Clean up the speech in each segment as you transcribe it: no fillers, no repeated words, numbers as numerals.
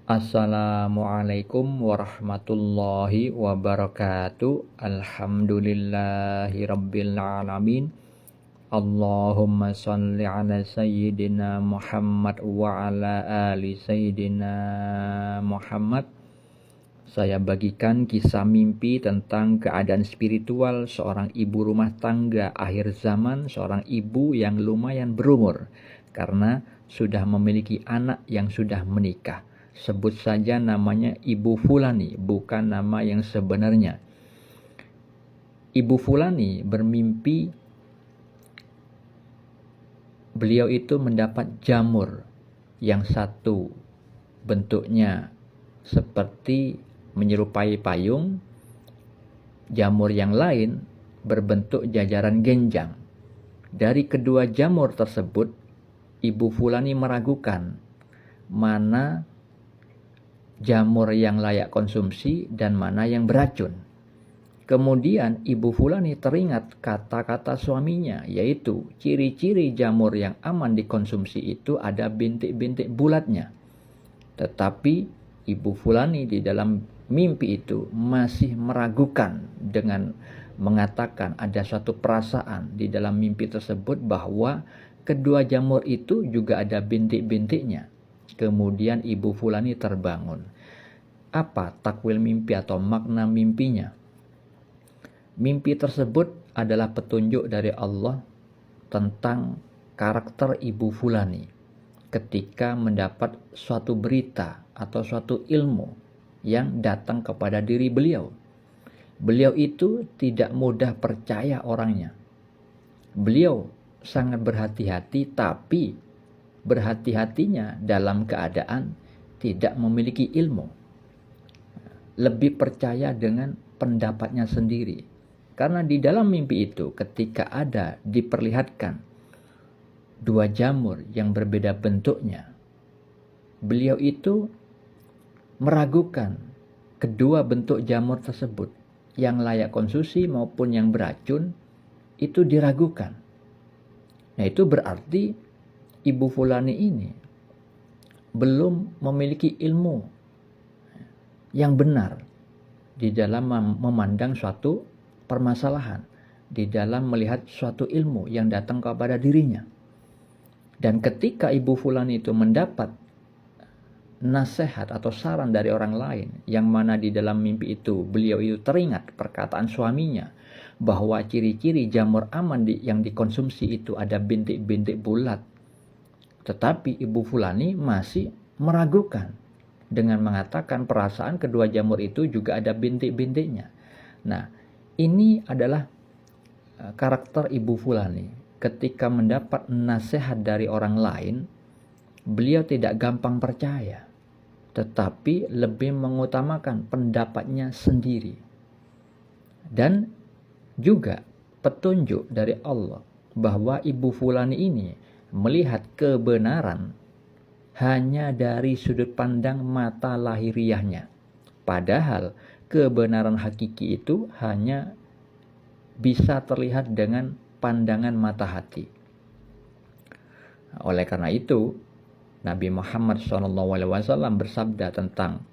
Assalamualaikum warahmatullahi wabarakatuh. Alhamdulillahi rabbil alamin. Allahumma salli ala sayyidina Muhammad wa ala ali sayyidina Muhammad. Saya bagikan kisah mimpi tentang keadaan spiritual seorang ibu rumah tangga akhir zaman, seorang ibu yang lumayan berumur karena sudah memiliki anak yang sudah menikah. Sebut saja namanya Ibu Fulani, bukan nama yang sebenarnya. Ibu Fulani bermimpi beliau itu mendapat jamur yang satu bentuknya seperti menyerupai payung, jamur yang lain berbentuk jajaran genjang. Dari kedua jamur tersebut, Ibu Fulani meragukan mana jamur yang layak konsumsi dan mana yang beracun. Kemudian Ibu Fulani teringat kata-kata suaminya, yaitu ciri-ciri jamur yang aman dikonsumsi itu ada bintik-bintik bulatnya. Tetapi Ibu Fulani di dalam mimpi itu masih meragukan dengan mengatakan ada suatu perasaan di dalam mimpi tersebut bahwa kedua jamur itu juga ada bintik-bintiknya. Kemudian Ibu Fulani terbangun. Apa takwil mimpi atau makna mimpinya? Mimpi tersebut adalah petunjuk dari Allah tentang karakter Ibu Fulani ketika mendapat suatu berita atau suatu ilmu yang datang kepada diri beliau. Beliau itu tidak mudah percaya orangnya. Beliau sangat berhati-hati, tapi berhati-hatinya dalam keadaan tidak memiliki ilmu. Lebih percaya dengan pendapatnya sendiri. Karena di dalam mimpi itu ketika ada diperlihatkan dua jamur yang berbeda bentuknya, beliau itu meragukan kedua bentuk jamur tersebut, yang layak konsumsi maupun yang beracun, itu diragukan. Nah, itu berarti Ibu Fulani ini belum memiliki ilmu yang benar di dalam memandang suatu permasalahan, di dalam melihat suatu ilmu yang datang kepada dirinya. Dan ketika Ibu Fulani itu mendapat nasihat atau saran dari orang lain, yang mana di dalam mimpi itu beliau itu teringat perkataan suaminya bahwa ciri-ciri jamur aman yang dikonsumsi itu ada bintik-bintik bulat. Tetapi Ibu Fulani masih meragukan dengan mengatakan perasaan kedua jamur itu juga ada bintik-bintiknya. Nah, ini adalah karakter Ibu Fulani. Ketika mendapat nasihat dari orang lain, beliau tidak gampang percaya, tetapi lebih mengutamakan pendapatnya sendiri. Dan juga petunjuk dari Allah bahwa Ibu Fulani ini melihat kebenaran hanya dari sudut pandang mata lahiriahnya. Padahal kebenaran hakiki itu hanya bisa terlihat dengan pandangan mata hati. Oleh karena itu, Nabi Muhammad SAW bersabda tentang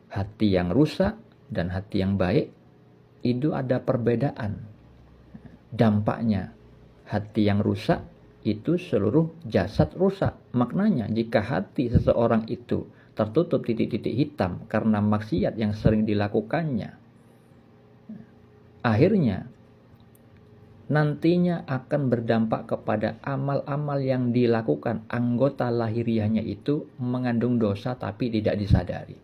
hati yang rusak dan hati yang baik, itu ada perbedaan dampaknya. Hati yang rusak itu seluruh jasad rusak. Maknanya jika hati seseorang itu tertutup titik-titik hitam karena maksiat yang sering dilakukannya, akhirnya nantinya akan berdampak kepada amal-amal yang dilakukan. Anggota lahiriahnya itu mengandung dosa tapi tidak disadari.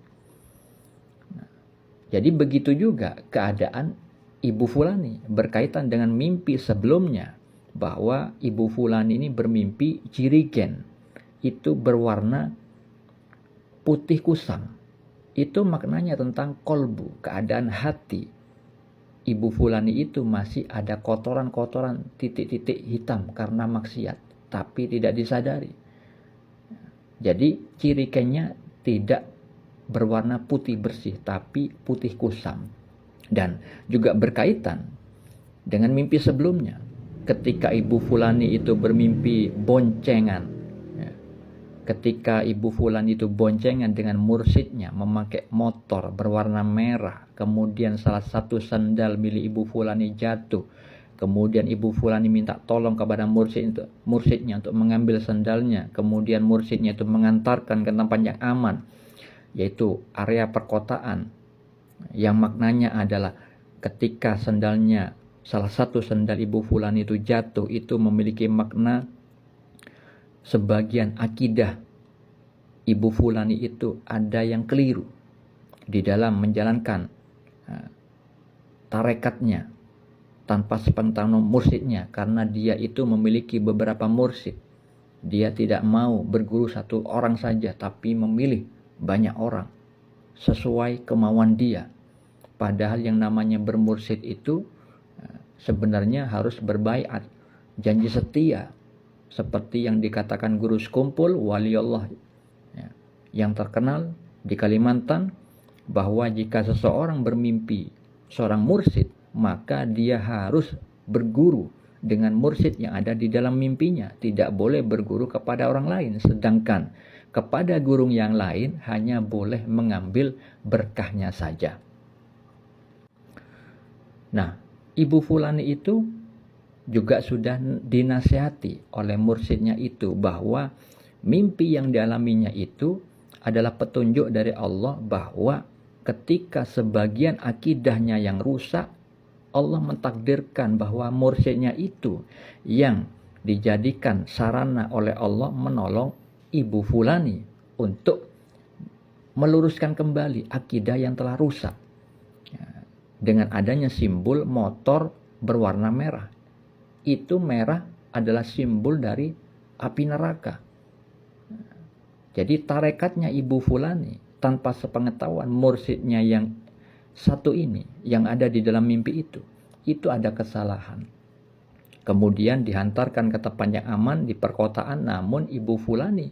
Jadi begitu juga keadaan Ibu Fulani berkaitan dengan mimpi sebelumnya, bahwa Ibu Fulani ini bermimpi jirigen itu berwarna putih kusam. Itu maknanya tentang kolbu, keadaan hati. Ibu Fulani itu masih ada kotoran-kotoran titik-titik hitam karena maksiat, tapi tidak disadari. Jadi jirigennya tidak berwarna putih bersih, tapi putih kusam. Dan juga berkaitan dengan mimpi sebelumnya. Ketika Ibu Fulani itu bermimpi boncengan, ketika Ibu Fulan itu boncengan dengan mursyidnya memakai motor berwarna merah, kemudian salah satu sandal milik Ibu Fulani jatuh, kemudian Ibu Fulani minta tolong kepada mursyidnya untuk mengambil sandalnya, kemudian mursyidnya itu mengantarkan ke tempat yang aman, yaitu area perkotaan, yang maknanya adalah ketika sandalnya, salah satu sandal Ibu Fulani itu jatuh, itu memiliki makna sebagian akidah Ibu Fulani itu ada yang keliru di dalam menjalankan tarekatnya tanpa sepengetahuan mursyidnya, karena dia itu memiliki beberapa mursyid. Dia tidak mau berguru satu orang saja, tapi memilih banyak orang sesuai kemauan dia. Padahal yang namanya bermursyid itu sebenarnya harus berbaiat, janji setia, seperti yang dikatakan guru sekumpul wali Allah yang terkenal di Kalimantan, bahwa jika seseorang bermimpi seorang mursyid, maka dia harus berguru dengan mursyid yang ada di dalam mimpinya, tidak boleh berguru kepada orang lain, sedangkan kepada guru yang lain hanya boleh mengambil berkahnya saja. Nah, Ibu Fulani itu juga sudah dinasihati oleh mursyidnya itu bahwa mimpi yang dialaminya itu adalah petunjuk dari Allah, bahwa ketika sebagian akidahnya yang rusak, Allah mentakdirkan bahwa mursyidnya itu yang dijadikan sarana oleh Allah menolong Ibu Fulani untuk meluruskan kembali akidah yang telah rusak. Dengan adanya simbol motor berwarna merah. Itu merah adalah simbol dari api neraka. Jadi tarekatnya Ibu Fulani tanpa sepengetahuan mursyidnya yang satu ini, yang ada di dalam mimpi itu ada kesalahan. Kemudian dihantarkan ke tempat yang aman di perkotaan, namun Ibu Fulani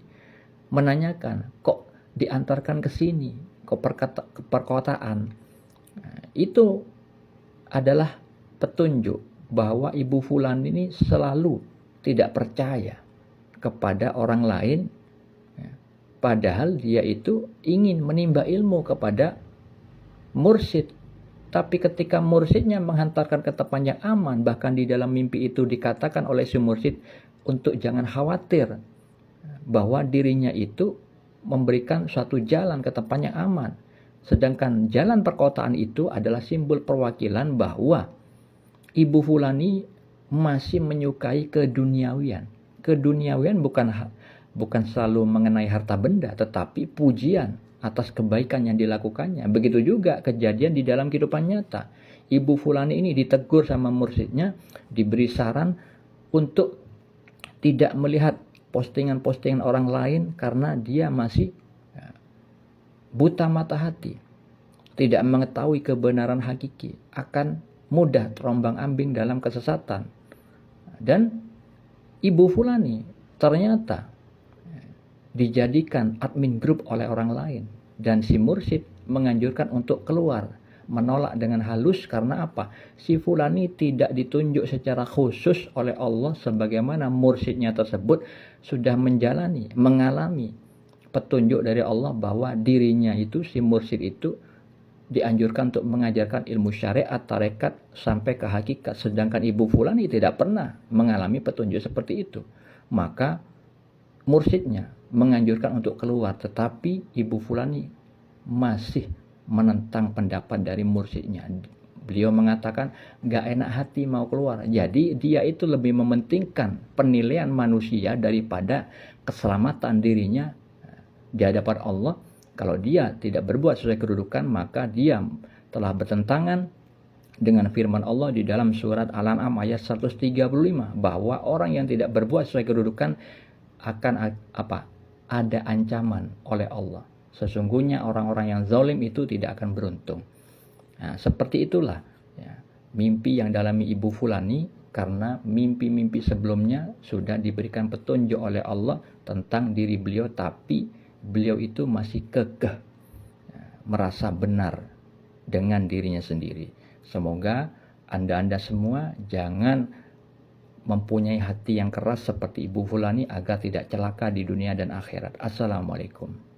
menanyakan, kok diantarkan ke sini, kok ke perkotaan? Itu adalah petunjuk bahwa Ibu Fulani ini selalu tidak percaya kepada orang lain, padahal dia itu ingin menimba ilmu kepada mursyid. Tapi ketika mursyidnya menghantarkan ke tempat yang aman, bahkan di dalam mimpi itu dikatakan oleh si mursyid untuk jangan khawatir, bahwa dirinya itu memberikan suatu jalan ke tempat yang aman. Sedangkan jalan perkotaan itu adalah simbol perwakilan bahwa Ibu Fulani masih menyukai keduniawian. Keduniawian bukan selalu mengenai harta benda, tetapi pujian atas kebaikan yang dilakukannya. Begitu juga kejadian di dalam kehidupan nyata. Ibu Fulani ini ditegur sama mursyidnya, diberi saran untuk tidak melihat postingan-postingan orang lain karena dia masih buta mata hati, tidak mengetahui kebenaran hakiki, akan mudah terombang-ambing dalam kesesatan. Dan Ibu Fulani ternyata dijadikan admin grup oleh orang lain, dan si mursyid menganjurkan untuk keluar, menolak dengan halus. Karena apa? Si Fulani tidak ditunjuk secara khusus oleh Allah, sebagaimana mursyidnya tersebut sudah mengalami petunjuk dari Allah bahwa dirinya itu, si mursyid itu dianjurkan untuk mengajarkan ilmu syariat, tarekat sampai ke hakikat, sedangkan Ibu Fulani tidak pernah mengalami petunjuk seperti itu. Maka mursyidnya menganjurkan untuk keluar, tetapi Ibu Fulani masih menentang pendapat dari mursyidnya. Beliau mengatakan gak enak hati mau keluar. Jadi dia itu lebih mementingkan penilaian manusia daripada keselamatan dirinya di hadapan Allah. Kalau dia tidak berbuat sesuai kedudukan, maka dia telah bertentangan dengan firman Allah di dalam surat Al-An'am ayat 135, bahwa orang yang tidak berbuat sesuai kedudukan akan ada ancaman oleh Allah. Sesungguhnya orang-orang yang zalim itu tidak akan beruntung. Nah, seperti itulah mimpi yang dialami Ibu Fulani, karena mimpi-mimpi sebelumnya sudah diberikan petunjuk oleh Allah tentang diri beliau, tapi beliau itu masih kekeh merasa benar dengan dirinya sendiri. Semoga Anda semua jangan mempunyai hati yang keras seperti Ibu Fulani agar tidak celaka di dunia dan akhirat. Assalamualaikum.